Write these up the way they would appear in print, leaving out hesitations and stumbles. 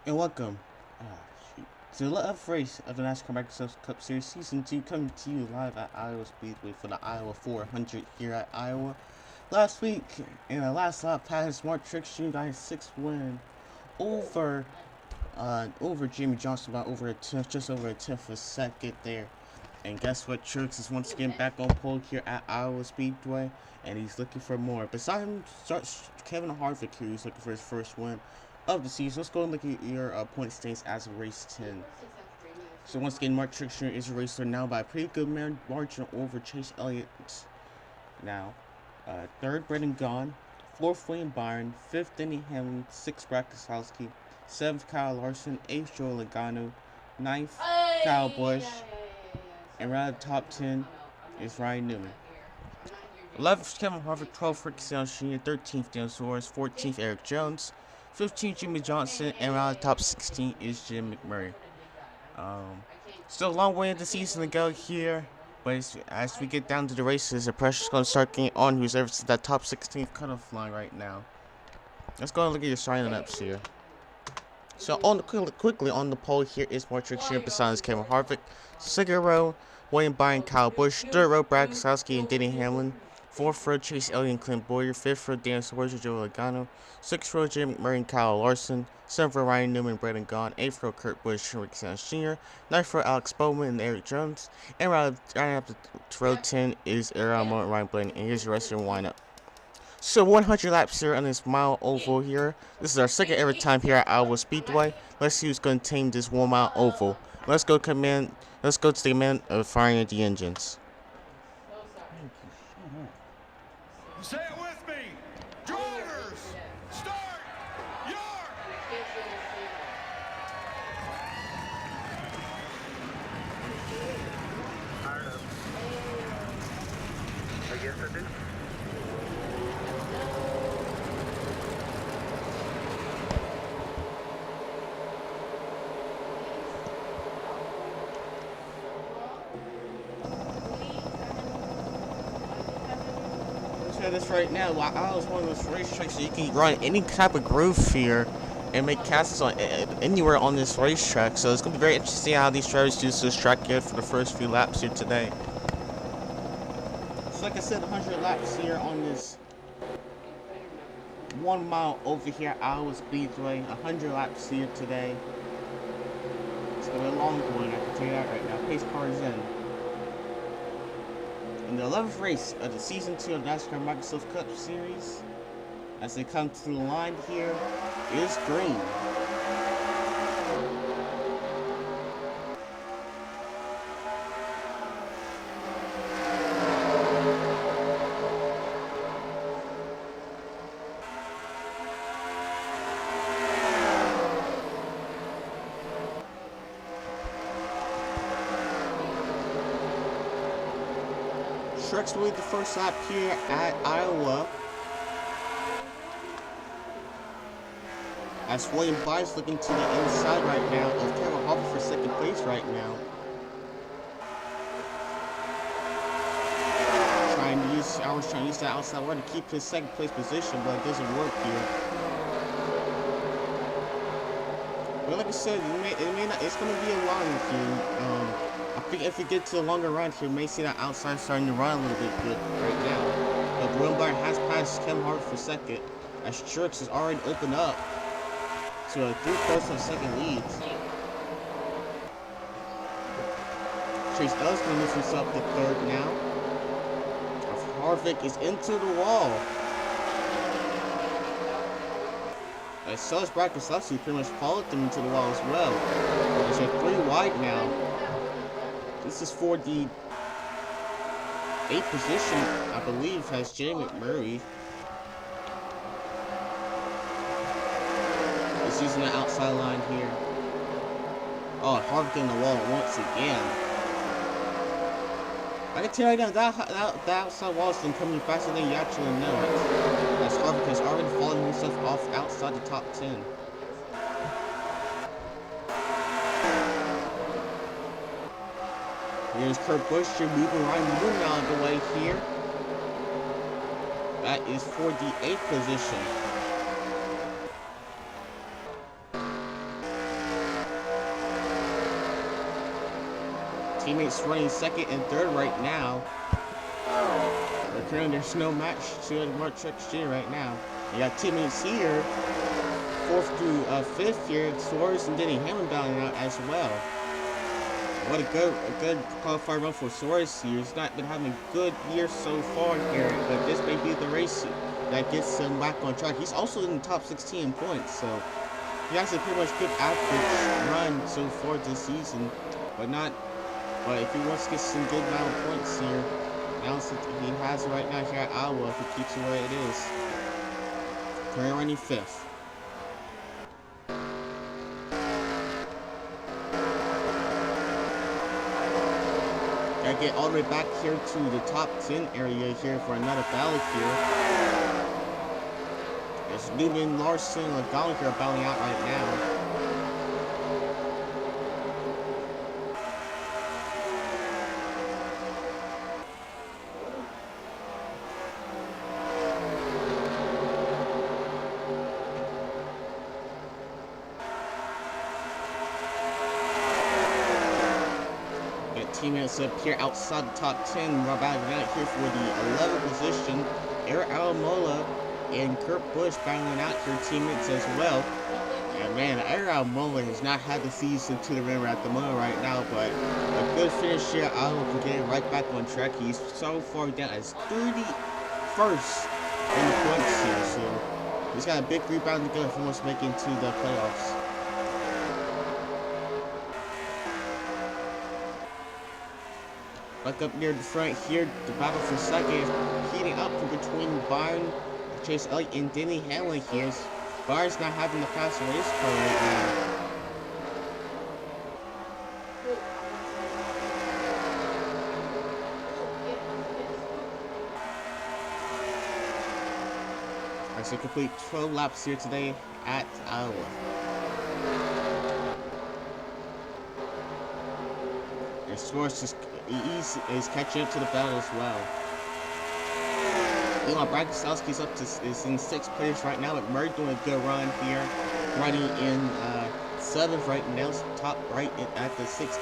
And welcome to the 11th race of the NASCAR Microsoft Cup Series Season 2, coming to you live at Iowa Speedway for the Iowa 400 here at Iowa. Last week, in the last lap, Pat Smart Tricks Jr. got his 6th win over Jimmy Johnson by over a tenth, just over a tenth of a second there. And guess what? Tricks is once again back on pole here at Iowa Speedway, and he's looking for more. Beside him, starts Kevin Harvick here. He's looking for his first win of the season. Let's go and look at your point standings as of race 10. So once again, Mark Trickster is a racer now by a pretty good margin over Chase Elliott. Now, third, Brendan Gaughan. Fourth, William Byron. Fifth, Denny Hamlin. Sixth, Brad Keselowski. Seventh, Kyle Larson. Eighth, Joe Logano. Ninth, Kyle Busch. And around the top 10 is Ryan Newman. 11th, Kevin Harvick. 12th, Ricky Stenhouse Jr. 13th, Dan Suarez. 14th, Eric Jones. 15th, Jimmy Johnson. And around the top 16 is Jim McMurray. Still a long way in the season to go here. But as we get down to the races, the pressure's going to start getting on who's ever to that top 16 cutoff line right now. Let's go and look at your starting lineups here. So quickly on the pole here is Mark Trickster besides Kevin Harvick. Second row, William Byron, Kyle Busch. Third row, Brad Keselowski and Denny Hamlin. Fourth row, Chase Elliott and Clint Bowyer. Fifth row, Dan Suarez and Joe Logano. Sixth row, Jim McMurray and Kyle Larson. Seventh row, Ryan Newman and Brendan Gaughan. Eighth row, Kurt Busch and Ricky Stenhouse Jr. Ninth row, Alex Bowman and Eric Jones. And rounding up to row 10 is Aaron Moore and Ryan Blaney. And here's the rest of the lineup. So 100 laps here on this mile oval here. This is our second ever time here at Iowa Speedway. Let's see who's going to tame this 1 mile oval. Let's go to the command of firing the engines. Say it with me. Drivers, start your... Fired up. I guess I do. This right now, while I was one of those racetracks that you can run any type of groove here and make castles on anywhere on this racetrack. So it's going to be very interesting how these drivers use this track here for the first few laps here today. So like I said, 100 laps here on this 1 mile over here at Iowa Speedway. 100 laps here today. It's going to be a long one, I can tell you that right now. Pace car is in. In the 11th race of the Season 2 of NASCAR Microsoft Cup Series, as they come to the line here, is green. Trucks will lead the first lap here at Iowa. As William Byron's looking to the inside right now of Kevin Harvick for second place right now. I was trying to use that outside wire to keep his second place position, but it doesn't work here. But like I said, it's going to be a long few. I think if we get to the longer run here, we may see that outside starting to run a little bit good right now. But William Byron has passed Kevin Harvick for second, as Truex has already opened up to a 3/4 of second lead. Chase Elliott going to move himself to third now. Harvick is into the wall. As so is Brad Keselowski, pretty much followed them into the wall as well. There's a 3 wide now. This is for the 8th position, I believe, has Jay McMurray. He's using the outside line here. Oh, Harvick in the wall once again. I can tell you right now, that outside wall has been coming faster than you actually know it. As Harvick has already fallen himself off outside the top 10. Here's Kurt Busch moving Ryan Newman out of the way here. That is for the 8th position. teammates running second and third right now. But currently there's no match to Mark Truck Jr. right now. You got teammates here, 4th through 5th here, Suarez and Denny Hamlin battling out as well. What a good qualifier run for Suarez here. He's not been having a good year so far here, but this may be the race that gets him back on track. He's also in the top 16 in points, so he has a pretty much good average run so far this season, but if he wants to get some good amount of points here, now he has it right now here at Iowa if he keeps it where it is. Currently running 5th. Gotta get all the way back here to the top 10 area here for another battle here. There's Newman, Larson, and Gallagher battling out right now. Teammates up here outside the top 10. We're battling out here for the 11th position. Eric Alamola and Kurt Busch battling out here, teammates as well. And man, Eric Alamola has not had the season to the rim at the moment right now, but a good finish here. Iowa can get right back on track. He's so far down as 31st in the points here, so he's got a big rebound to go if he wants to make it into the playoffs. Back up near the front here, the battle for second is heating up between Byron, Chase Elliott, and Denny Hamlin here. Byron's not having the fast race car right now. Alright, so complete 12 laps here today at Iowa. And Suarez is catching up to the battle as well. Brad Keselowski's is in 6th place right now, but Murray doing a good run here, running in 7th right now, top right at the 6th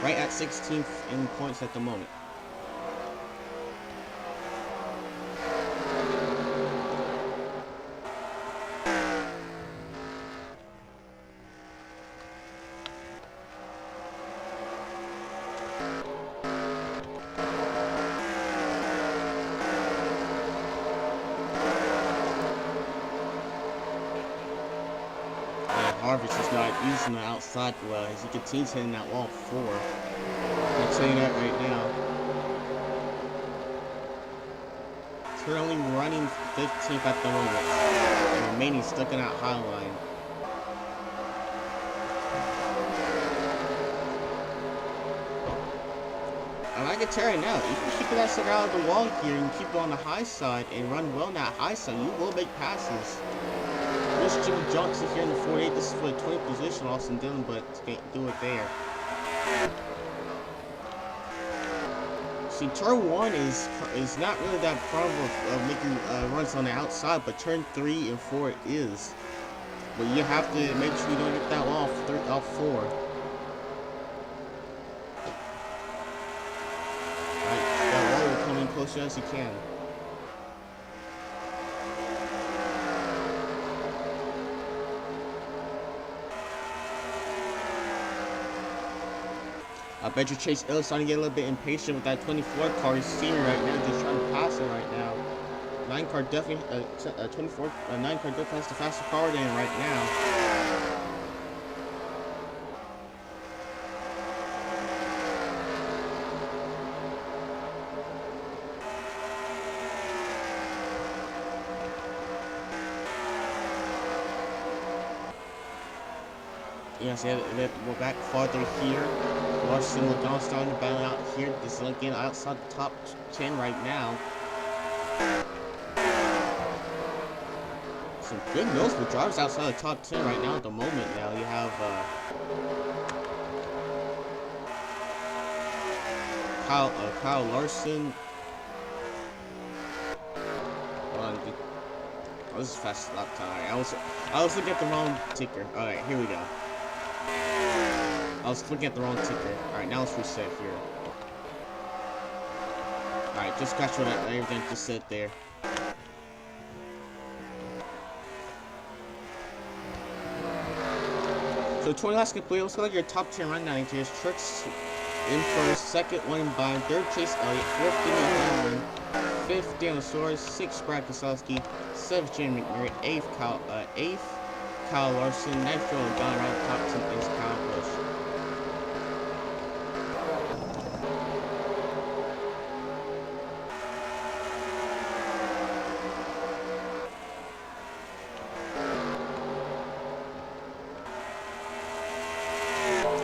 right at 16th in points at the moment. Harvest is not using the outside well as he continues hitting that wall 4. I'm saying that right now. He's currently running 15th at the moment and remaining stuck in that high line. And I can tell you now, if you keep that stuff out of the wall here and keep it on the high side and run well on that high side, you will make passes. There's Jimmy Johnson here in the 48. This is for the 20th position, Austin Dillon, but can't do it there. See, turn 1 is not really that problem of making runs on the outside, but turn 3 and 4 is. But you have to make sure you don't get that off 4. Alright, that wall will come in closer as you can. I bet you Chase Elliott starting to get a little bit impatient with that 24 car he's seeing right now, just trying to pass it right now. 9 car definitely, 9 car definitely has the faster car than right now. Yes, we're back farther here. Larson McDonald starting to battle out here. This is again outside the top 10 right now. Some good notable drivers outside the top 10 right now at the moment. Now you have Kyle Larson. Oh, this is fast lap time. I was looking at the wrong ticker. Alright, here we go. I was looking at the wrong ticket. Alright, now let's reset here. Alright, just catch what everything just said there. So 20 laps complete. Let's go like your top 10 right now. Here's Tricks in first, second William Byron, third Chase Elliott, fourth Danny Hamlin, fifth Daniel Suarez, sixth Brad Keselowski, seventh Jamie McMurray, eighth Kyle Larson, ninth Joe Don Ryan, top 10 is Kyle Busch.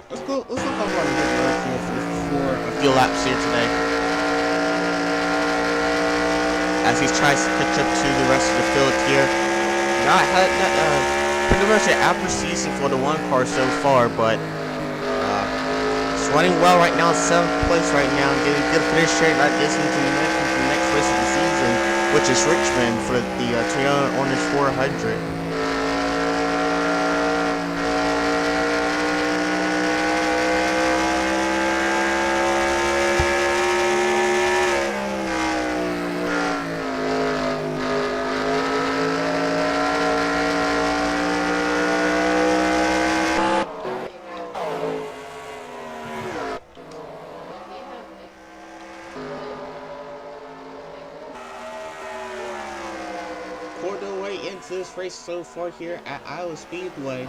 Let's look over on the for a few laps here today. As he's trying to catch up to the rest of the field here. Pretty much an average season for the one car so far, but it's running well right now, 7th place right now, getting a good finish rate like this into the next race of the season, which is Richmond for the Toyota Nr2003. Quarter the way into this race so far here at Iowa Speedway.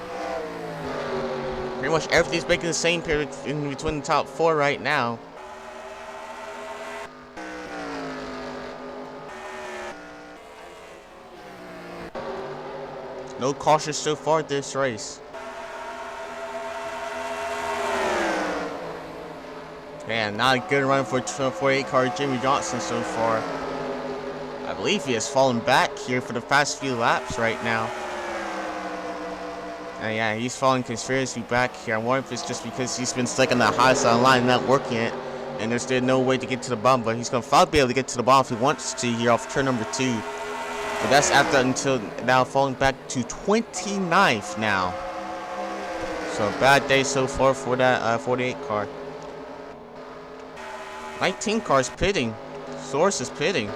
Pretty much everything's making the same period in between the top 4 right now. No cautions so far this race. Man, not a good run for 48 car Jimmy Johnson so far. I believe he has fallen back here for the past few laps right now. And yeah, he's falling conspiracy back here. I wonder if it's just because he's been stuck on that high side line, not working it, and there's no way to get to the bottom. But he's gonna probably be able to get to the bottom if he wants to here off turn number 2. But that's after until now falling back to 29th now. So bad day so far for that 48 car. 19 cars pitting. Source is pitting.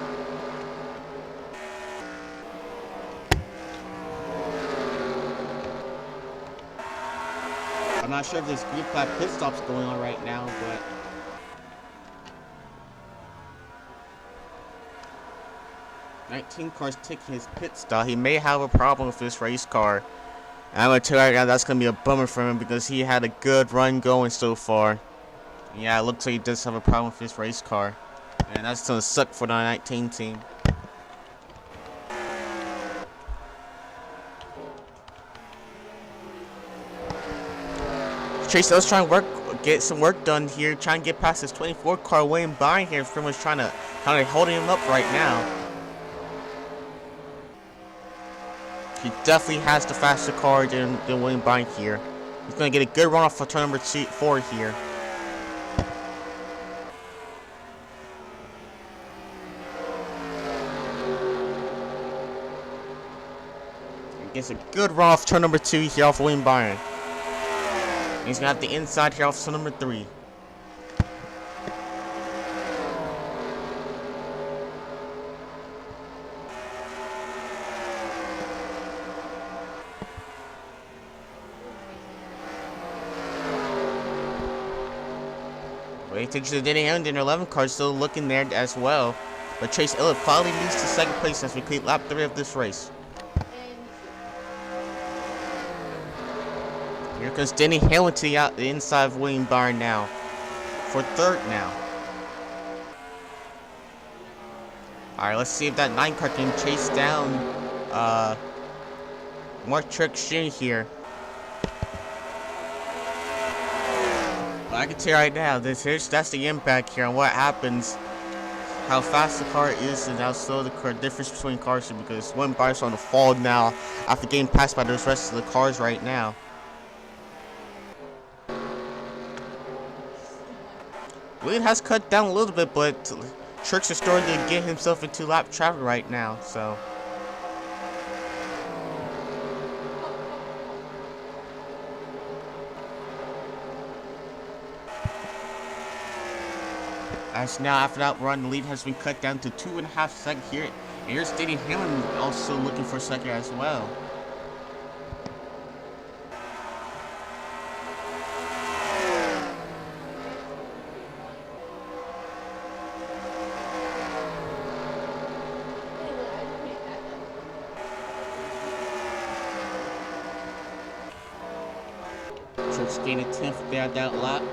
I'm not sure if there's green flag pit stops going on right now, but 19 cars taking his pit stop. He may have a problem with this race car. And I'm gonna tell you right now, that's gonna be a bummer for him because he had a good run going so far. Yeah, it looks like he does have a problem with this race car, and that's gonna suck for the 19 team. Chase Elliott trying to get some work done here, trying to get past this 24 car William Byron here. Pretty much trying to kind of holding him up right now. He definitely has the faster car than William Byron here. He's gonna get a good run off for turn number 4 here. He gets a good run off turn number 2 here off William Byron. He's gonna have the inside here off turn number 3. Wait, takes the Denny Hamlin, their 11 car still looking there as well. But Chase Elliott finally moves to 2nd place as we complete lap 3 of this race. Here comes Denny Hamlin to the inside of William Byron now. For 3rd now. Alright, let's see if that 9 car can chase down Mark Truex Jr. here. But I can tell you right now, that's the impact here on what happens. How fast the car is and how slow the car difference between cars, because William Byron's on the fall now after getting passed by those rest of the cars right now. William has cut down a little bit, but Truex is starting to get himself into lap traffic right now, so. As now after that run, the lead has been cut down to 2.5 seconds here. And here's Denny Hamlin also looking for second as well. Truex gaining 10th there at that lap.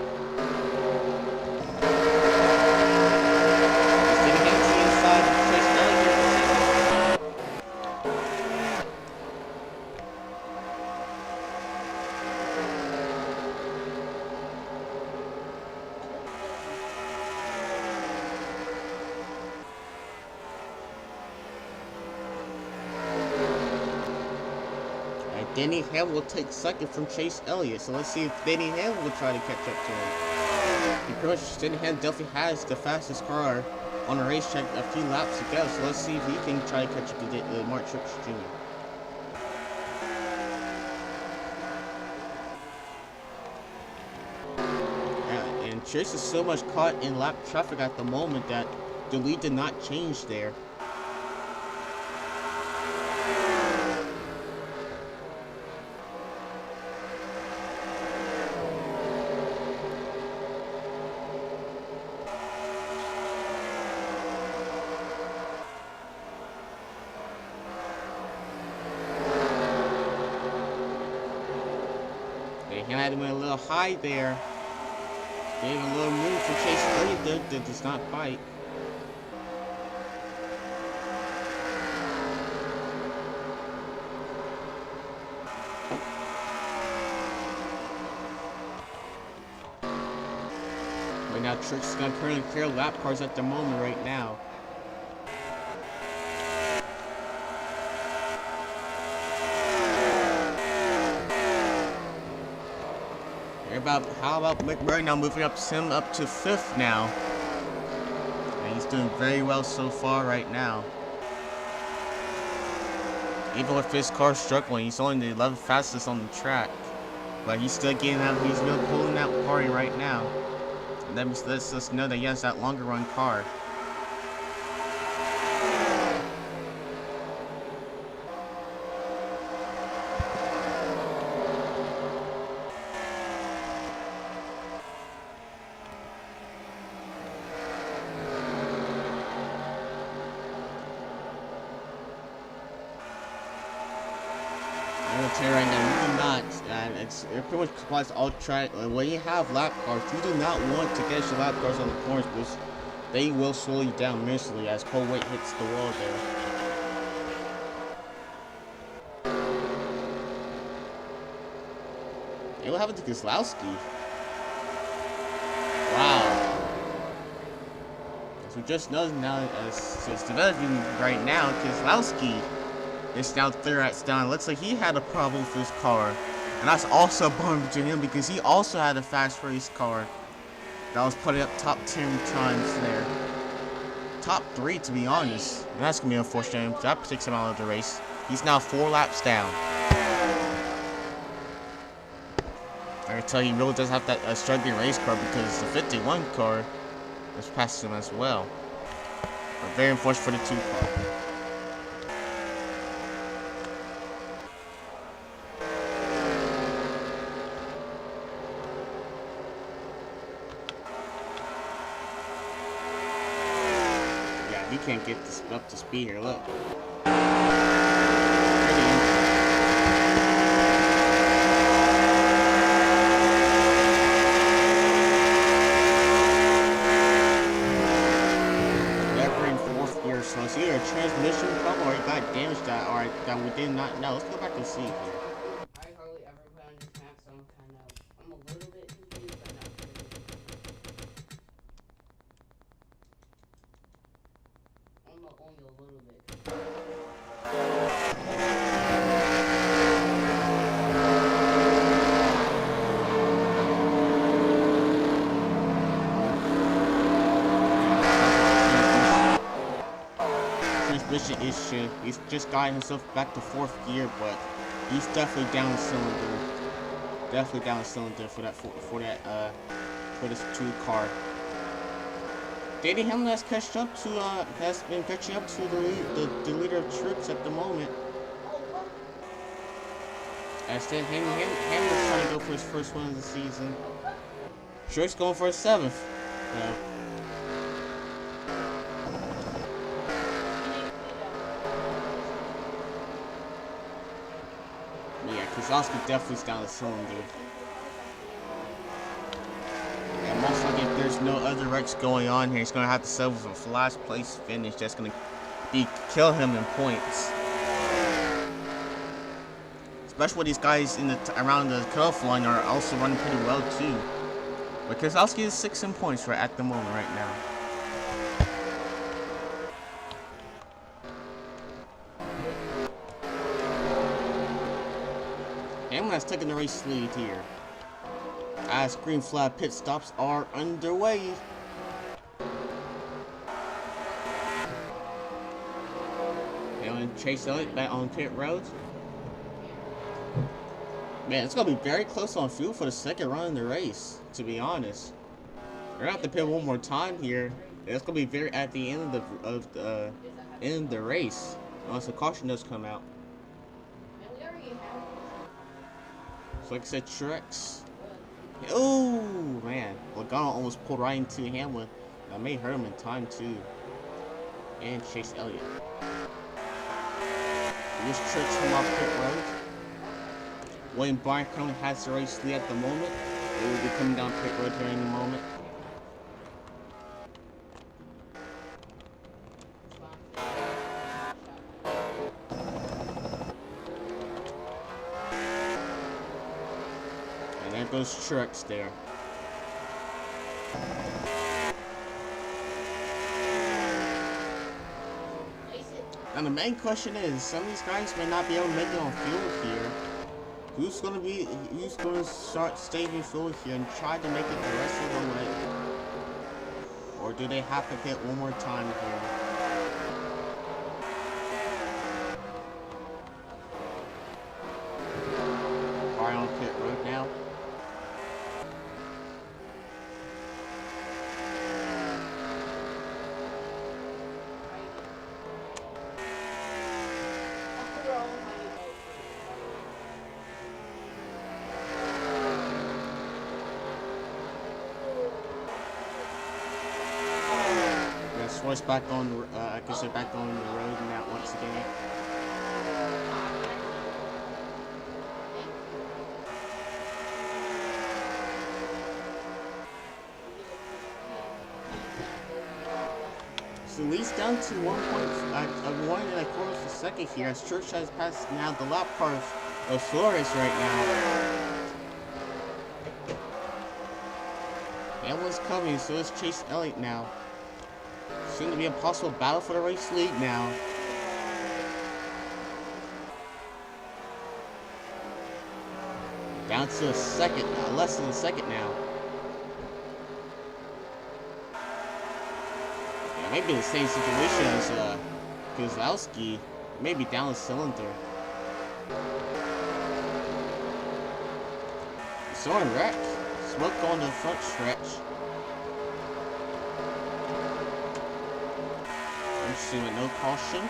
Denny Hamlin will take second from Chase Elliott, so let's see if Denny Hamlin will try to catch up to him. He pretty much, Denny Hamlin definitely has the fastest car on the racetrack a few laps ago, so let's see if he can try to catch up to Mark Truex Jr. And Truex is so much caught in lap traffic at the moment that the lead did not change there. He had him a little high there. Gave a little move for Chase Elliott there that does not bite. Right now, Truex is going to currently clear lap cars at the moment right now. How about McMurray now moving up him up to 5th now? And he's doing very well so far right now. Even with his car struggling, he's only the 11th fastest on the track. But he's still getting out, he's really pulling that party right now. And that lets us know that he has that longer run car. Right now, you do not, and it pretty much applies to all track. When you have lap cars, you do not want to get your lap cars on the corners because they will slow you down immensely as cold weight hits the wall there. Hey, what happened to Keselowski? Wow. So just noticed now as it's developing right now, Keselowski is now 3rd down. It looks like he had a problem with his car. And that's also a bummer to him because he also had a fast race car that was putting up top 10 times there. Top 3 to be honest. And that's going to be unfortunate. That takes him out of the race. He's now 4 laps down. I can tell you he really does have that struggling race car because the 51 car is past him as well. But very unfortunate for the 2 car. He can't get this up to speed here, look. Never in 4th gear, so it's either a transmission problem or it got damaged that we did not know. Let's go back and see here. I hardly ever put on this map, so I'm a little bit confused, but not only a little bit. Transmission issue. He's just got himself back to 4th gear, but he's definitely down a cylinder. Definitely down a cylinder for this 2 car. Danny Hamlin has catched up to has been catching up to the leader of troops at the moment. As Hamlin's trying to go for his first win of the season. Truex going for his 7th. Yeah, Keselowski definitely is down the cylinder. And most likely, if there's no other wrecks going on here, he's going to have to settle for a last place finish. That's going to kill him in points. Especially when these guys around the cutoff line are also running pretty well too. But Keselowski is 6 in points right at the moment right now. Hamlin has taken the race lead here. As green flag pit stops are underway. Hamlin Chase Elliott back on pit road. Man, it's going to be very close on fuel for the second run in the race, to be honest. We're going to have to pit one more time here. It's going to be very at the end of the race, unless the caution does come out. So like I said, Truex. Oh, man. Logano almost pulled right into Hamlin. That may hurt him in time, too. And Chase Elliott. Here's Truex from off pit road. William Byron currently has the race lead at the moment. They will be coming down pit road here in a moment. And there goes Truex there. Now the main question is, some of these guys may not be able to make it on fuel here. Who's gonna start saving fuel here and try to make it the rest of the way? Or do they have to pit one more time here? Far on pit road now. Royce back on, I guess they're back on the road now once again. So leads down to 1.1 of a second here as Church has passed now the lap car of Flores right now. Hamlin's coming, so is Chase Elliott now. Seems to be a possible battle for the race lead now. Down to a second, less than a second now. Yeah, maybe the same situation as Keselowski, maybe down the cylinder. Soaring wreck, smoke on the front stretch. Interesting with no caution.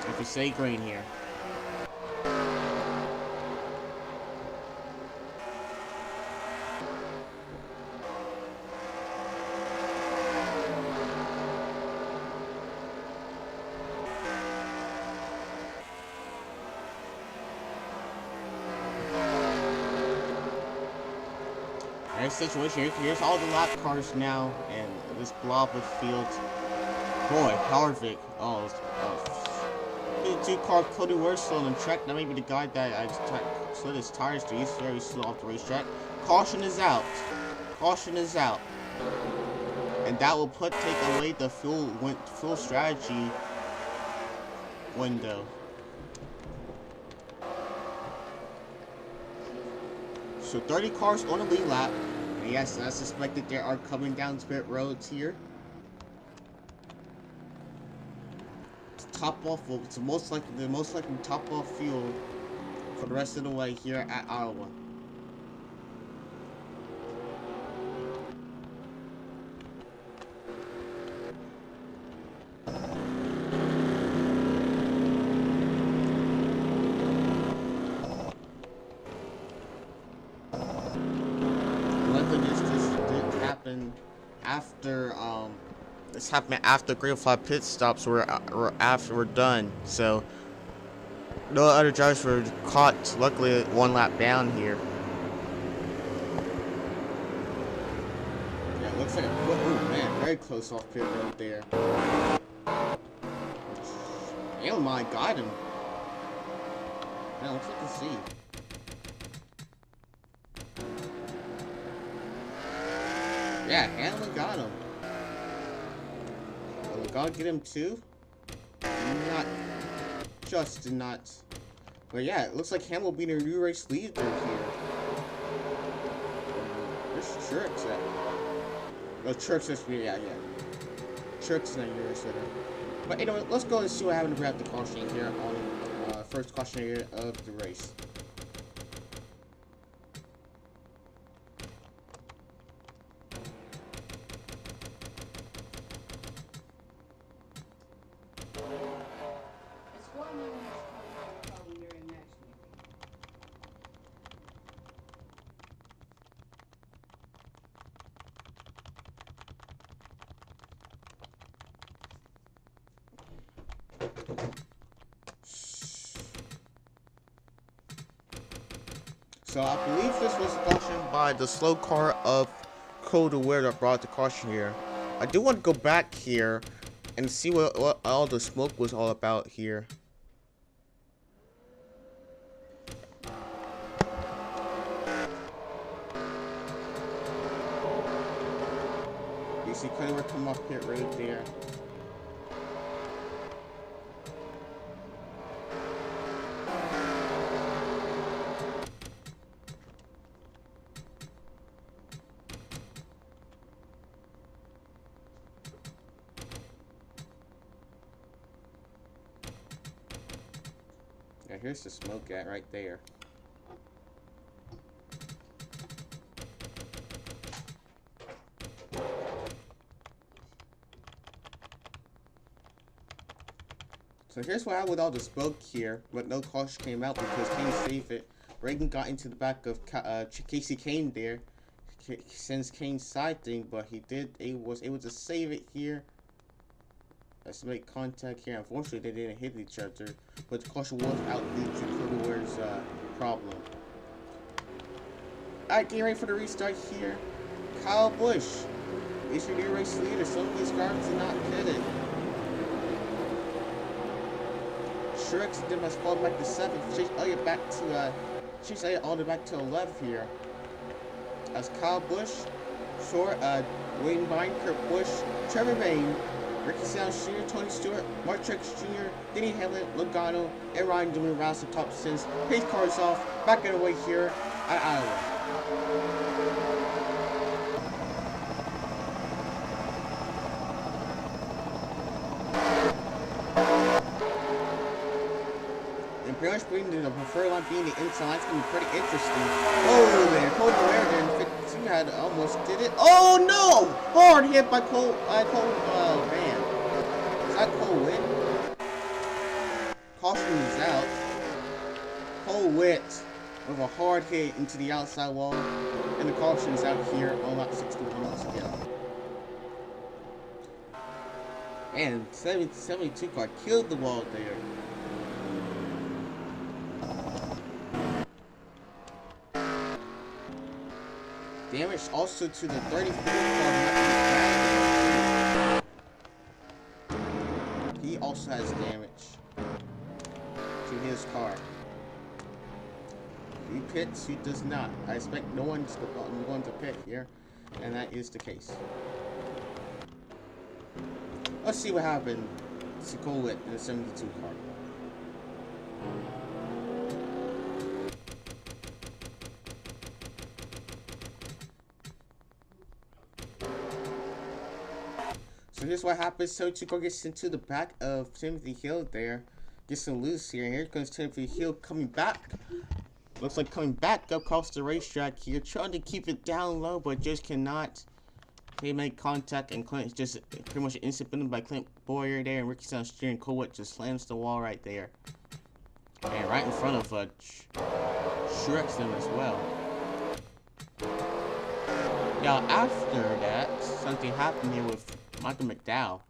If we say green here. There's a situation. Here's all the lap cars now, and this blob of field. Boy, Harvick. Oh, two-car Cody Wurzel on the track. That may be the guy that I slid his tires to. He's very slow off the racetrack. Caution is out. Caution is out. And that will take away the full strategy window. So 30 cars on the lead lap. And yes, I suspect that they are coming down to pit roads here. Top off, it's the most likely top off fuel for the rest of the way here at Iowa. after grade 5 pit stops were after we're done. So no other drivers were caught. Luckily, 1 lap down here. Yeah, it looks like oh man, very close off pit road there. Oh my, got him. Now let's look and see. Yeah, Hamlin got him. Will God get him too? Not just did not. But yeah, it looks like Hamlin will be the new race leader here. Where's Trix at? Oh, Trix is yeah. Trix is not your race leader. But anyway, let's go and see what happened to the caution here on first caution area of the race. So I believe this was cautioned by the slow car of Cold Aware that brought the caution here. I do want to go back here and see what all the smoke was all about here. You see Cold come off pit road there. Yeah, here's the smoke at right there. So here's what happened with all the smoke here, but no caution came out because Kane saved it. Reagan got into the back of Casey Kane there, since Kane's side thing, but he was able to save it here. Let's make contact here. Unfortunately, they didn't hit each other, but the caution was out due to Codeware's problem. Alright, getting ready for the restart here. Kyle Busch is your new race leader. Some of these drivers did not hit it. Shrek then must fall back to 7th. Chase Elliott back to Chase Elliott all the way back to 11th here. As Kyle Busch, Short, Wayne Vine, Kurt Busch, Trevor Bayne, Ricky Sounds Jr., Tony Stewart, Mark Trix Jr., Denny Hamlin, Logano, and Ryan Dillon rounds the top 6. Pace cars off, back in the way here at Iowa. And pretty much being the preferred line being the inside, it's going to be pretty interesting. Oh, there, Cole Ware there in 52 had almost did it. Oh no! Hard hit by Cole, oh man. Is that Cole Witt? Caution is out. Cole Witt with a hard hit into the outside wall. And the caution is out here on lap 61 once again. And 72 car killed the wall there. Damage also to the 34 car. He also has damage to his car. He pits, he does not. I expect no one's going to pit here, and that is the case. Let's see what happened to Colette in the 72 car. So here's what happens. So Chico gets into the back of Timothy Hill there. Gets some loose here. And here comes Timothy Hill coming back. Looks like coming back up across the racetrack here. Trying to keep it down low, but just cannot. They make contact, and Clint is just pretty much instant by Clint Boyer there. And Ricky Sounds Jr. and Colette just slams the wall right there. And right in front of Shreks them as well. Now, after that, something happened here with Michael McDowell.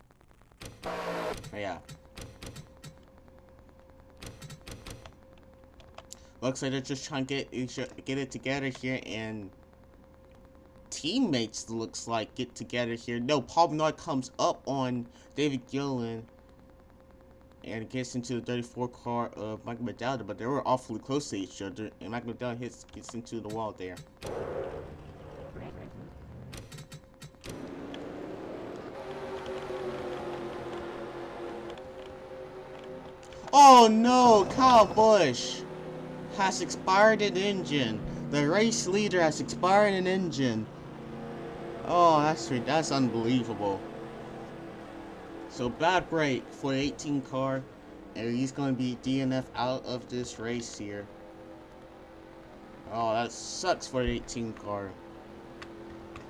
Oh, yeah. Looks like they're just trying to get it together here, and teammates looks like get together here. No, Paul Bernard comes up on David Gillen and gets into the 34 car of Michael McDowell, but they were awfully close to each other, and Michael McDowell gets into the wall there. Oh no, Kyle Busch has expired an engine. The race leader has expired an engine. Oh, that's unbelievable. So bad break for the 18 car, and he's going to be DNF out of this race here. Oh, that sucks for the 18 car.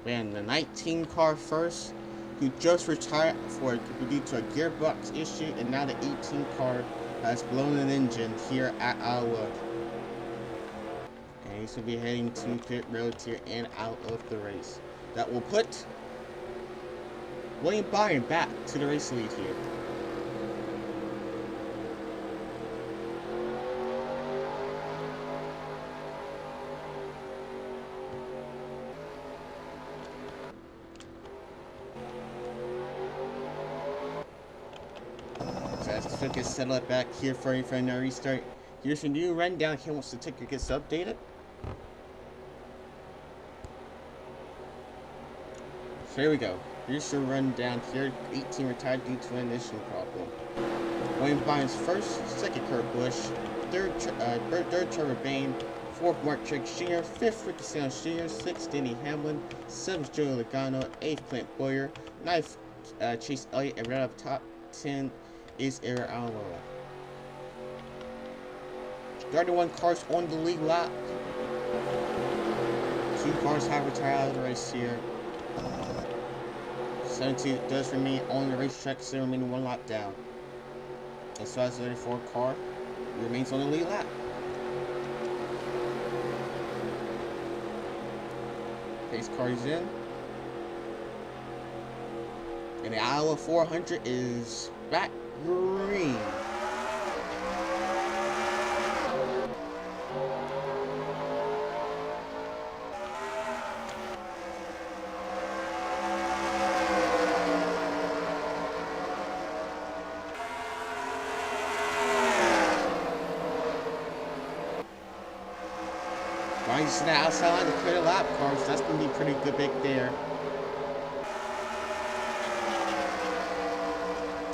Man, the 19 car first, who just retired due to a gearbox issue, and now the 18 car has blown an engine here at Iowa. And he's going to be heading to pit road here and out of the race. That will put William Byron back to the race lead here. So as the gets settled back here for a restart. Here's your new rundown here once the ticket gets updated. So here we go. Here's your rundown here. 18 retired due to an initial problem. William Byron's first, second Kurt Busch, third Trevor Bayne, fourth Mark Truex Jr., fifth Ricky Stenhouse Jr., sixth Denny Hamlin, seventh Joey Logano, eighth Clint Boyer, ninth Chase Elliott, and right up top 10 is Eric Almirola. 31 cars on the lead lap. 2 cars have retired out of the race here. 17 does remain on the racetrack, still remaining 1 lap down. As far as the 34 car, it remains on the lead lap. Pace car is in. And the Iowa 400 is back green. Brian's to the outside line to clear the lap cars. That's going to be pretty good big there.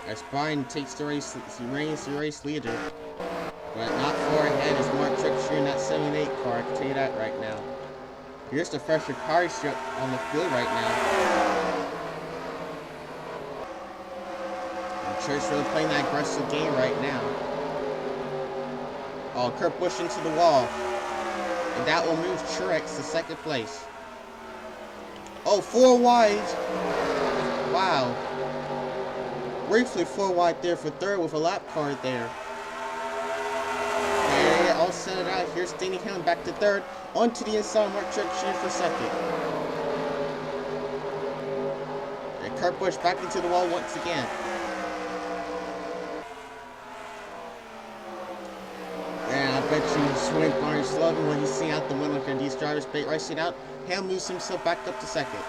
As Brian takes the race, he reigns the race leader. But not far ahead is Mark Truex in that 78 car. I can tell you that right now. Here's the fresh car strip on the field right now. And Truex really playing that aggressive game right now. Oh, Kurt Busch into the wall. And that will move Truex to second place. Oh, 4 wide. Wow. Briefly 4 wide there for third with a lap car there. And all set out. Here's Denny Hamlin back to third. Onto the inside, Mark Truex for second. And Kurt Busch back into the wall once again. And I bet you Swing Barnes loving what he's seeing out the window here. These drivers bait racing out. Ham moves himself back up to second.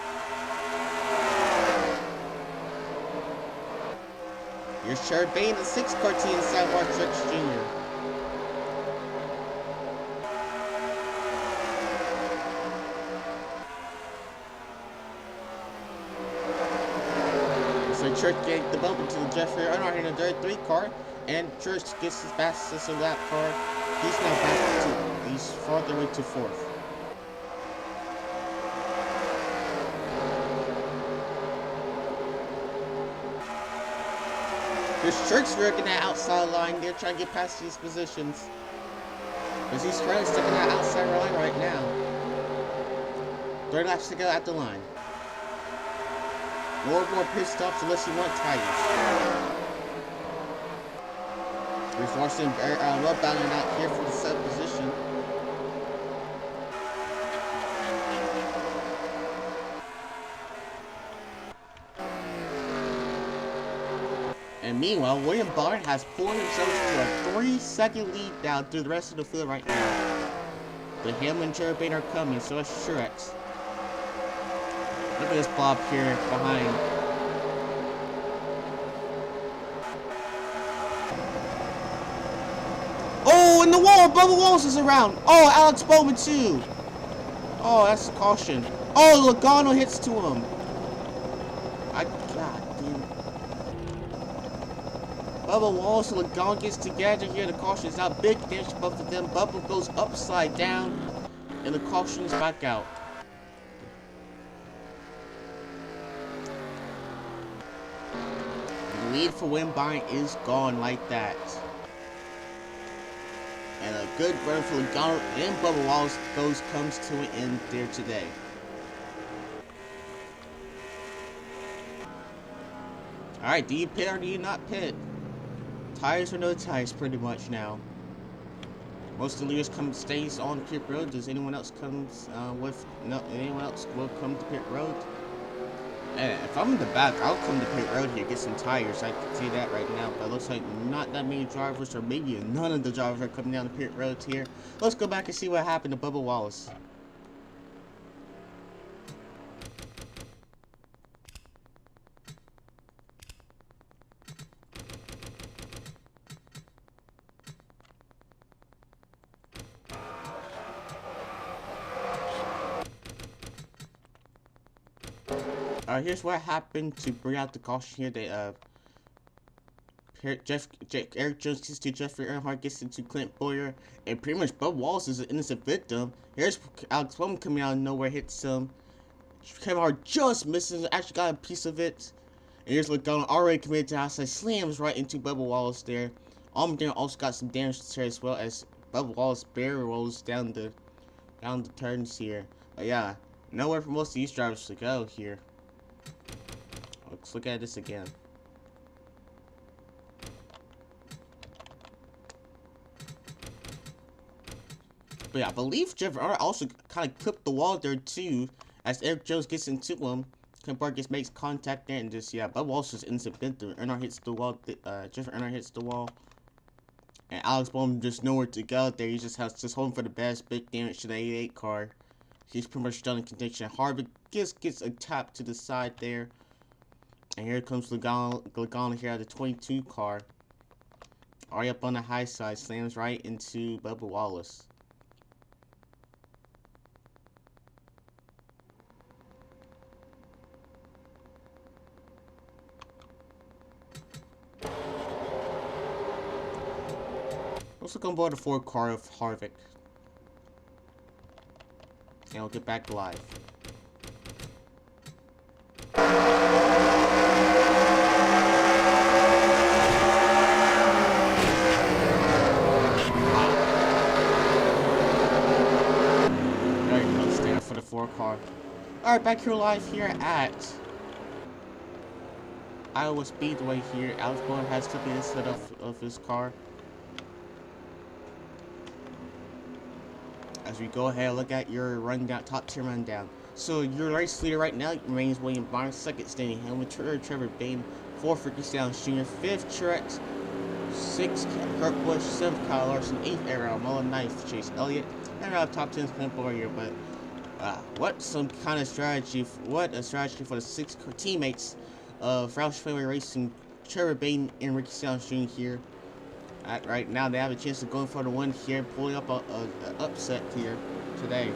Here's Trevor Bayne, the 6th car to inside Mark Truex Jr. So Truex gets the bump into the Jeffrey Earnhardt in the 33 car, and Truex gets his fastest of that car. He's now back to, he's farther away to 4th. There's Truex working that outside line there, trying to get past these positions. Because he's currently stuck in that outside line right now. 3 laps to go at the line. More pit stops unless you want tires. We're forcing well bounding out here for the 7th position. Meanwhile, William Byron has pulled himself to a 3-second lead down through the rest of the field right now. The Hamlin and Cherubim are coming, so is Truex. Look at this blob here behind. Oh, and the wall! Bubba Wallace is around! Oh, Alex Bowman too! Oh, that's a caution. Oh, Logano hits to him. God damn. Bubba Wallace and Logano gets together here. The caution is out. Big damage to both of them. Bubba goes upside down, and the caution is back out. The lead for William Byron is gone like that. And a good run for Logano and Bubba Wallace comes to an end there today. Alright, do you pit or do you not pit? Tires or no tires pretty much now. Most of the leaders stays on pit road. Does anyone else anyone else will come to pit road? And if I'm in the back, I'll come to pit road here, get some tires. I can see that right now. But it looks like not that many drivers, or maybe none of the drivers are coming down the pit roads here. Let's go back and see what happened to Bubba Wallace. Here's what happened to bring out the caution here. They Eric Jones gets to Jeffrey Earnhardt, gets into Clint Boyer, and pretty much Bubba Wallace is an innocent victim. Here's Alex Bowman coming out of nowhere, hits him. Kevin Hart just misses, actually got a piece of it. And here's Logano already committed to outside, slams right into Bubba Wallace there. Allmendinger also got some damage to there as well, as Bubba Wallace barely rolls down the turns here. But yeah, nowhere for most of these drivers to go here. Let's look at this again. But yeah, I believe Jeffrey Earnhardt also kind of clipped the wall there too, as Eric Jones gets into him. Clint Boyer makes contact there, and just Bubba Wallace is innocent victim. Earnhardt hits the wall. Jeffrey Earnhardt hits the wall, and Alex Bowman just nowhere to go there. He just has hoping for the best. Big damage to the 88 car. He's pretty much done in contention. Harvick just gets a tap to the side there. And here comes Logano here at the 22 car. Already up on the high side. Slams right into Bubba Wallace. Let's look on board the 4 car of Harvick. And we'll get back live. For the 4 car. Alright, back here live here at Iowa Speedway here. Alex Bowman has taken instead of his car. As we go ahead and look at your rundown, top 10 rundown. So your race leader right now remains William Byron, second Stanley Hamlin, third Trevor Bayne, fourth Ricky Stenhouse Jr., fifth Truex, sixth Kurt Busch, seventh Kyle Larson, eighth Aaron Mullen, ninth Chase Elliott, and our top 10 is Clint Boyer here. But what a strategy for the 6 teammates of Roush Family Racing, Trevor Bayne and Ricky Stenhouse Jr. here. Right now they have a chance of going for the win here, pulling up an upset here today.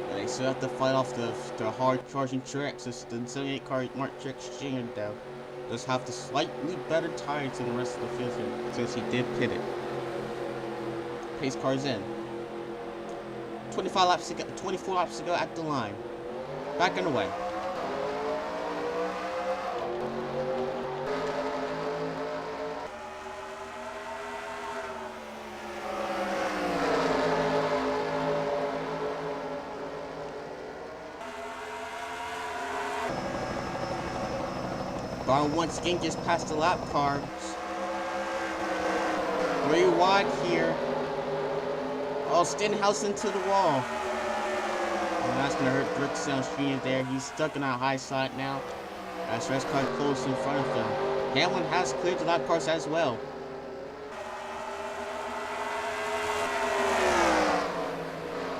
And they still have to fight off the hard charging Truex. It's the 78 car Mark Truex Jr. though. Does have the slightly better tires than the rest of the field here, since he did pit it. Pace car's in. 24 laps to go at the line. Back and away. Byron once again gets past the lap cars. 3 wide here. Oh, Stenhouse into the wall. And that's going to hurt Rick Sounds Jr. there. He's stuck in that high side now. As race car close in front of him. Hamlin has cleared the lap cars as well.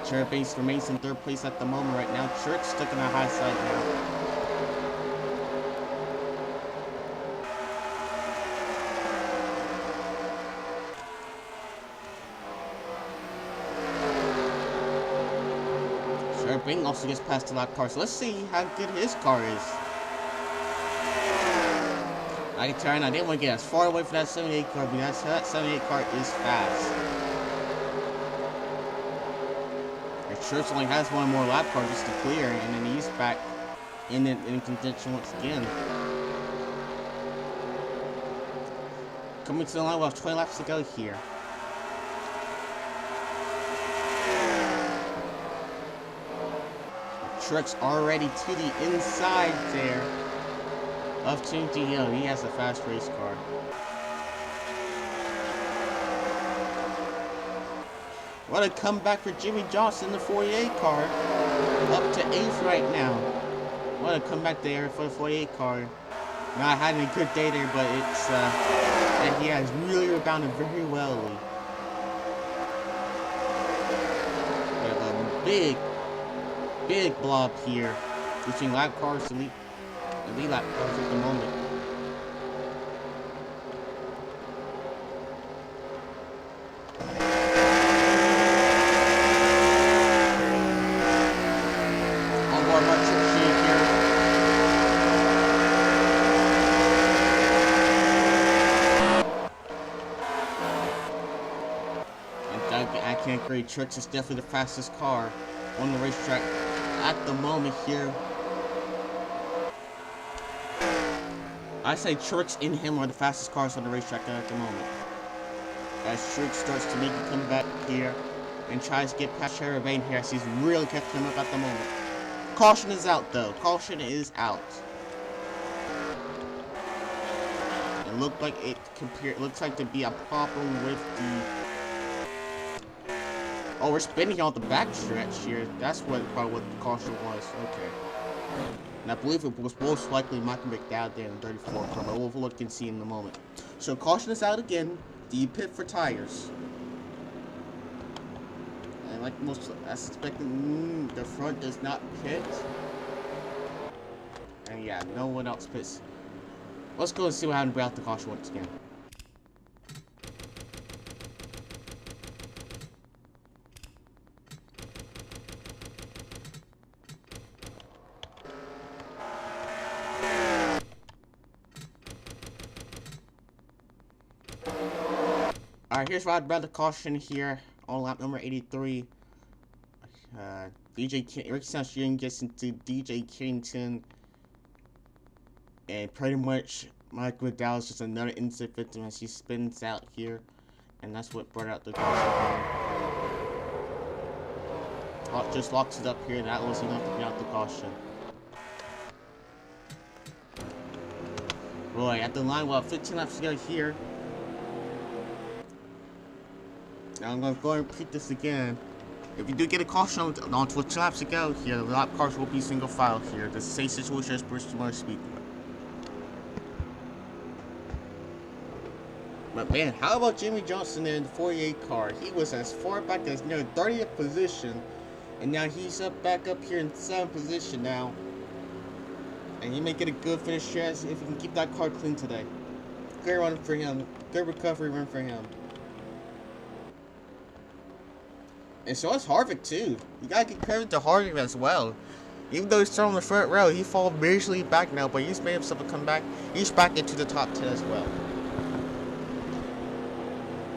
Cherry Base remains in third place at the moment right now. Trick's stuck in that high side now. Bing also gets past the lap car, so let's see how good his car is. I can tell you now, they want to get as far away from that 78 car, but that 78 car is fast. And Church only has one more lap car just to clear, and then he's back in contention once again. Coming to the line, we'll have 20 laps to go here. Truck's already to the inside there of Timothy Hill. He has a fast race car. What a comeback for Jimmy Johnson, the 48 car. Up to 8th right now. What a comeback there for the 48 car. Not having a good day there, but it's and he has really rebounded very well. We have a big blob here between lap cars and elite lap cars at the moment. Onboard Mark Church here. And I can't agree. Trix is definitely the fastest car on the racetrack at the moment here. I say Trix and him are the fastest cars on the racetrack at the moment. As Trix starts to make a comeback here and tries to get past Cherubane here as he's really catching him up at the moment. Caution is out though. Caution is out. It looked like looks like to be a problem with the. Oh, we're spinning on the back stretch here. That's probably what the caution was. Okay. And I believe it was most likely Michael McDowell there in the 34 car, but we'll look and see in a moment. So caution is out again. Do you pit for tires? And like most, I suspect the front does not pit. And yeah, no one else pits. Let's go and see what happened without the caution once again. Alright, here's Rod Brother caution here on lap number 83. Rick Sanchez gets into DJ Kington. And pretty much Mike McDowell is just another innocent victim as he spins out here. And that's what brought out the caution here. Just locks it up here. That was enough to bring out the caution. Boy, at the line, we'll have 15 laps to go here. Now I'm going to go and repeat this again. If you do get a caution on 2 laps to go here, the lap cars will be single file here. The same situation as Bristol Motor Speedway. But man, how about Jimmy Johnson there in the 48 car? He was as far back as near 30th position. And now he's back up here in 7th position now. And he may get a good finish here if he can keep that car clean today. Good run for him. Good recovery run for him. And so is Harvick too. You gotta give credit to Harvick as well. Even though he's still on the front row, he falls majorly back now, but he's made himself a comeback. He's back into the top 10 as well.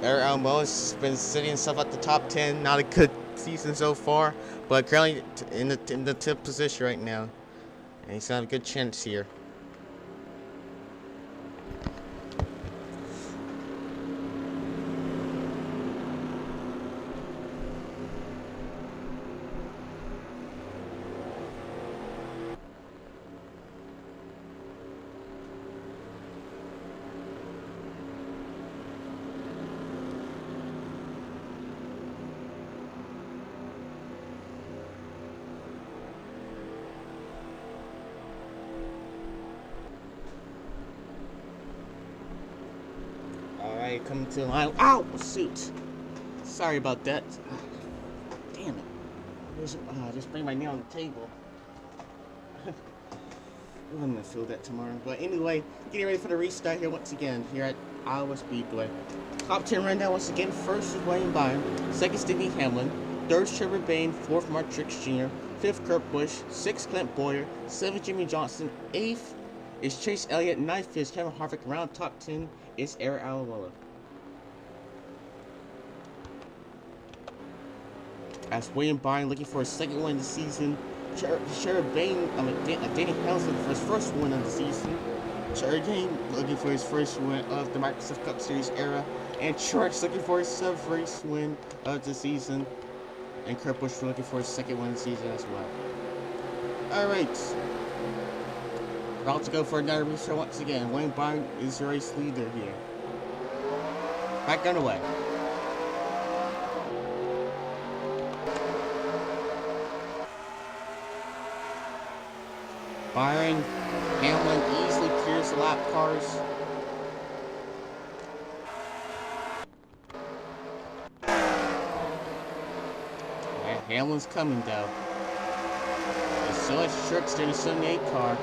Eric Almo has been sitting himself at the top 10. Not a good season so far, but currently in the 10th position right now. And he's got a good chance here. Alright, coming to the line. Ow! Shoot! Sorry about that. Damn it. Just bring my knee on the table. I'm gonna feel that tomorrow. But anyway, getting ready for the restart here once again, here at Iowa Speedway. Top 10 rundown once again. First is William Byron. Second, Denny Hamlin. Third, Trevor Bayne. Fourth, Mark Trix Jr. Fifth, Kurt Busch. Sixth, Clint Boyer. Seventh, Jimmy Johnson. Eighth is Chase Elliott. Ninth is Kevin Harvick. Round top 10 is Eric Almirola. As William Byron looking for his second win of the season. Trevor Bayne, Danny Hamlin for his first win of the season. Trevor Bayne looking for his first win of the Microsoft Cup Series era. And Truex looking for his 7th race win of the season. And Kurt Busch looking for his second win of the season as well. Alright. About to go for another restart once again. William Byron is the race leader here. Back underway. Byron, Hamlin easily clears the lap cars. And Hamlin's coming though. And so is Truex in the 78 car.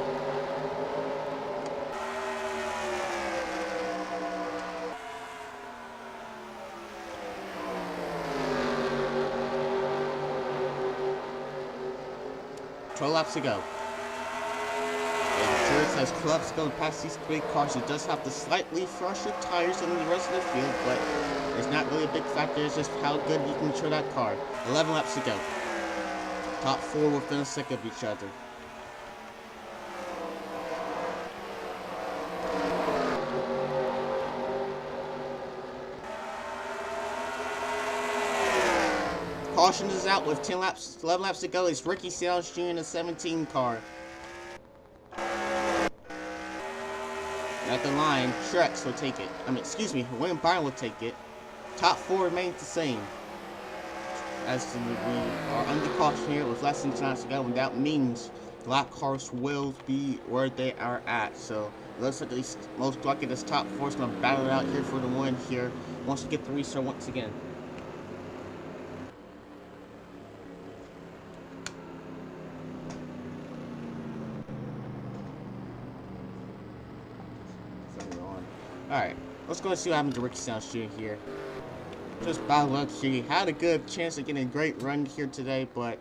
Twelve laps to go. Has clubs go past these big cars. It does have to slightly fresher tires than the rest of the field, but it's not really a big factor. It's just how good you can control that car. 11 laps to go. Top 4 within a second of each other. Caution is out with 11 laps to go. It's Ricky Stenhouse Jr. in the 17 car. At the line, Truex will take it. William Byron will take it. Top 4 remains the same. As we are under caution here with less than 10 laps to go, and that means lap cars will be where they are at. So it looks like most likely this top 4 is going to battle it out here for the win here once we get the restart once again. Alright, let's go and see what happened to Ricky Stenhouse Jr. here. Just bad luck here. He had a good chance of getting a great run here today, but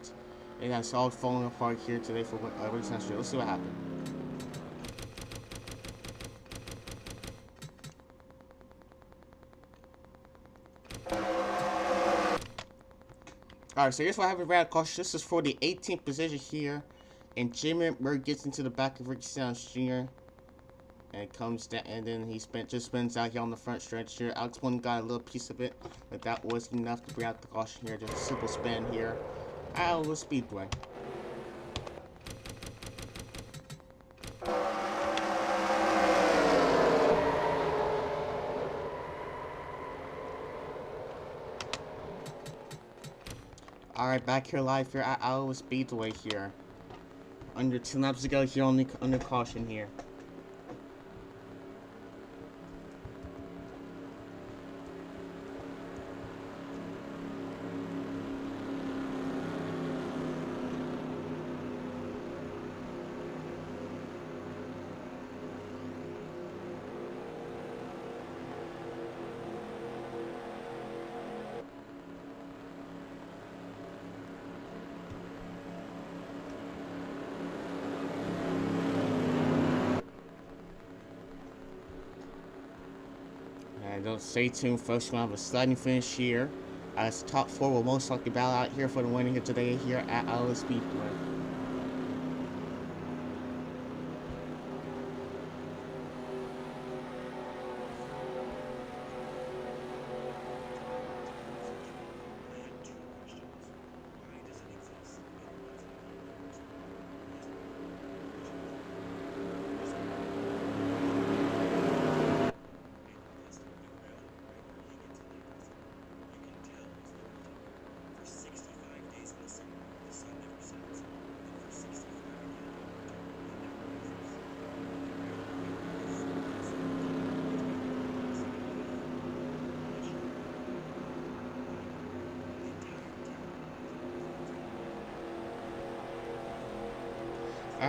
it has all fallen apart here today for Ricky Stenhouse Jr. Let's see what happened. Alright, so here's what happened right caution. This is for the 18th position here. And Jimmy Bird gets into the back of Ricky Stenhouse Jr. And comes down, and then he just spins out here on the front stretch here. Alex Bowman got a little piece of it, but that was enough to bring out the caution here. Just a simple spin here. Iowa Speedway. Alright, back here live here at Iowa Speedway here. Under 10 laps to go here under caution here. And stay tuned, folks. We're going to have a sliding finish here. As top 4 will most likely battle out here for the winning here today here at Iowa Speedway.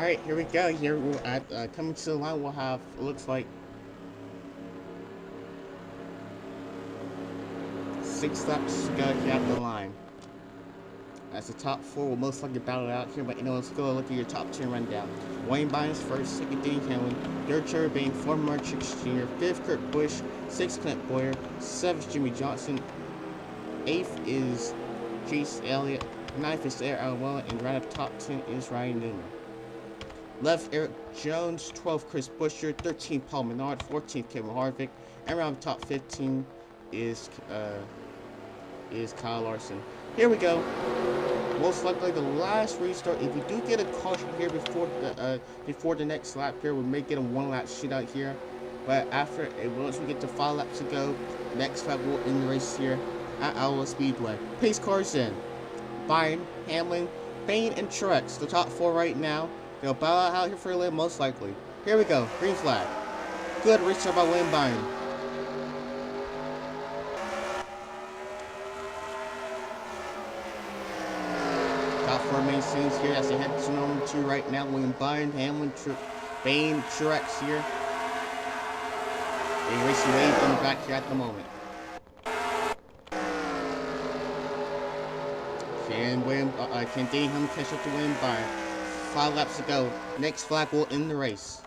Alright, here we go. Here we're at coming to the line, we'll have, it looks like 6 laps to go here at the line. As the top 4 will most likely battle it out here, but let's go look at your top 10 rundown. Wayne Bynes first, second Danny Hamlin, third Trevor Bayne, fourth Mark Chicks Jr., fifth Kurt Busch, sixth Clint Boyer, seventh Jimmy Johnson, eighth is Chase Elliott, ninth is Eric Alwell, and right up top 10 is Ryan Newman. Left Eric Jones, 12th Chris Buescher, 13th Paul Menard, 14th Kevin Harvick, and around the top 15 is Kyle Larson. Here we go. Most likely the last restart. If you do get a caution here before the next lap here, we may get a 1-lap shootout here. But after once we get to 5 laps to go, next lap will end the race here at Iowa Speedway. Pace cars in. Byron, Hamlin, Bayne, and Truex. The top 4 right now. They'll bow out here for a little, most likely. Here we go. Green flag. Good restart by Wayne Byron. Top 4 main scenes here as they head to number 2 right now. William Byron, Hamlin, Bayne, Truex here. A racing wave in the back here at the moment. Can Danny Hamlin catch up to William Byron? 5 laps to go. Next flag will end the race.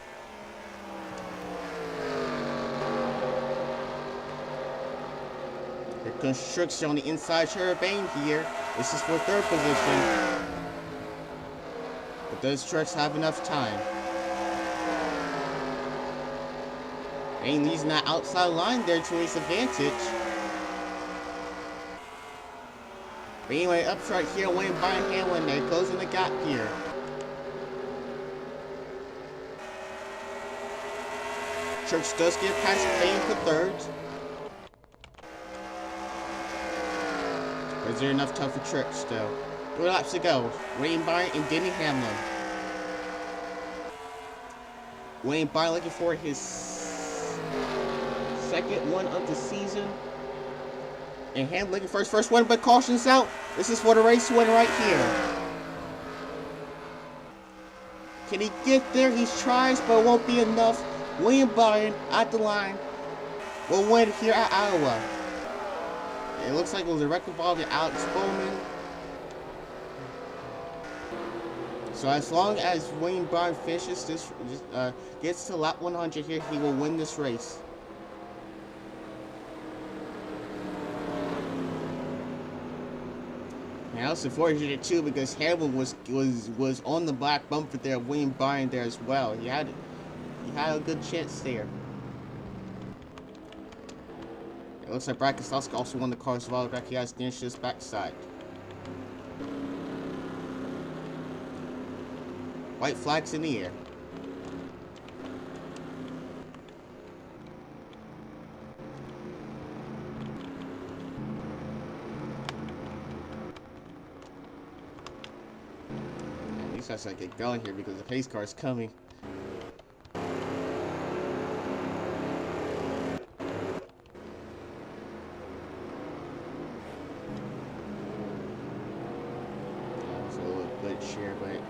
Here comes Truex on the inside. Trevor Bayne here. This is for 3rd position. But does Truex have enough time? Bayne using that outside line there to his advantage. But anyway, up front here, Wayne Byron, Hamlin there, closing the gap here. Truex does get past Bayne for 3rd. But is there enough time for Truex though? 3 laps to go. Wayne Byron and Denny Hamlin. Wayne Byron looking for his 2nd one of the season. And Hamlin looking for his first one, but cautions out. This is for the race win right here. Can he get there? He tries, but it won't be enough. William Byron at the line will win here at Iowa. It looks like it was a record involving Alex Bowman. So as long as William Byron finishes this, gets to lap 100 here, he will win this race. And also fortunate too because Hamlin was on the black bumper there, William Byron there as well. He had a good chance there. It looks like Brad Keselowski also won the car as well. He has near his backside. White flags in the air. And these guys gotta get going here because the pace car is coming. Share, but it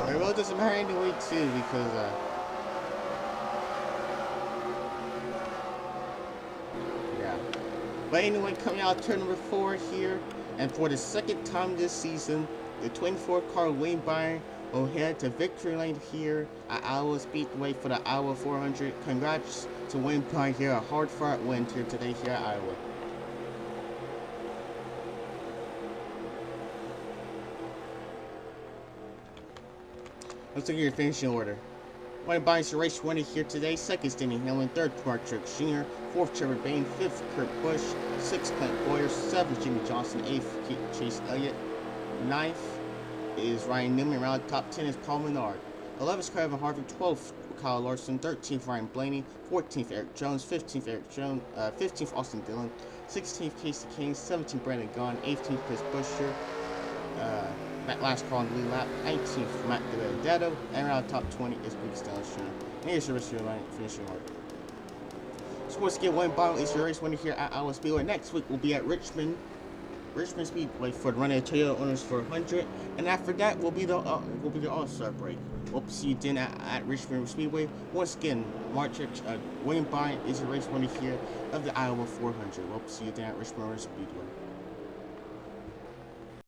really doesn't matter anyway too because but anyway, coming out turn number 4 here, and for the 2nd time this season, the 24 car Wayne Byron will head to victory lane here at Iowa Speedway for the Iowa 400. Congrats to Wayne Byron here, a hard-fought win here today here at Iowa. Let's look at your finishing order. Wayne Byron's the race winner here today. 2nd is Denny Hamlin. 3rd, Mark Truex Jr. 4th, Trevor Bayne. 5th, Kurt Busch. 6th, Clint Boyer. 7th, Jimmy Johnson. 8th, Chase Elliott. 9th is Ryan Newman. Around the top 10 is Paul Menard. 11th, Kevin Harvick. 12th, Kyle Larson. 13th, Ryan Blaney. 14th, Eric Jones. 15th, Austin Dillon. 16th, Casey Kane. 17th, Brandon Gaughan. 18th, Chris Buescher. That last call on the lead lap. 19th, Matt DeBedetto. And around top 20 is Big Styles Jr. And here's the rest of your line finishing mark. So once again, one bottle is your race winner here at Iowa Speedway. Next week we'll be at Richmond Speedway for the running of Toyota Owners for 100, and after that will be the All-Star break. Hope to see you then at Richmond Speedway. Once again, William Bryant is your race winner here of the Iowa 400. Hope to see you then at Richmond Speedway.